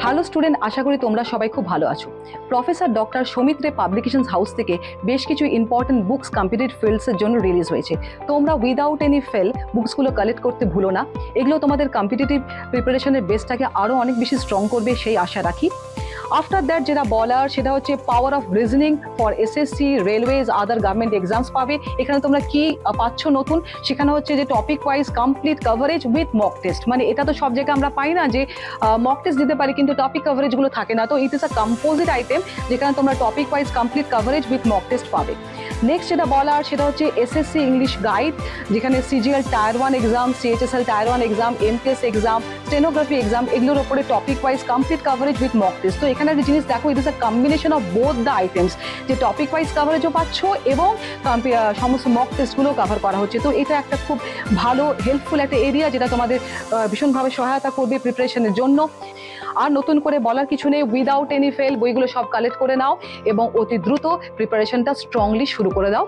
Hello student, আশা করি তোমরা সবাই খুব ভালো আছো। প্রফেসর ডক্টর সমিত রে পাবলিকেশনস হাউস থেকে বেশ কিছু ইম্পর্টেন্ট বুকস কম্পিটিটিভ ফিল্ডসের জন্য রিলিজ হয়েছে। তোমরা উইদাউট এনি ফেল বুকসগুলো কালেক্ট করতে ভুলো না। এগুলো তোমাদের কম্পিটিটিভ প্রিপারেশনের বেসটাকে আরও অনেক বেশি স্ট্রং করবে সেই আশা রাখি। আফটার দ্যাট যেটা বলার সেটা হচ্ছে power of reasoning for SSC, railways, other government exams পাবে। এখানে তোমরা কি পাচ্ছ নতুন, সেখানে হচ্ছে যে topic wise complete coverage with mock test. মানে এটা তো সব জায়গায় আমরা পাই না যে মক টেস্ট দিতে পারি কিন্তু টপিক কভারেজগুলো থাকে না। তো ইট ইস আ কম্পোজিট আইটেম যেখানে তোমরা topic wise complete coverage with mock test পাবে। নেক্সট যেটা বলার সেটা হচ্ছে এসএসসি ইংলিশ গাইড, যেখানে CGL tier 1 exam, CHSL tier 1 exam, MTS exam, stenography exam, এগুলোর উপরে topic wise complete coverage with mock test. তো এখানে একটা জিনিস দেখো, it is a combination of both the items, যে টপিক ওয়াইজ কভারেজও পাচ্ছ এবং সমস্ত মক টেস্টগুলো কভার করা হচ্ছে। তো এটা একটা খুব ভালো হেল্পফুল একটা এরিয়া যেটা তোমাদের ভীষণভাবে সহায়তা করবে প্রিপারেশনের জন্য। আর নতুন করে বলার কিছু নেই, উইদাউট এনি ফেল বইগুলো সব কালেক্ট করে নাও এবং অতি দ্রুত প্রিপারেশনটা স্ট্রংলি শুরু করে দাও।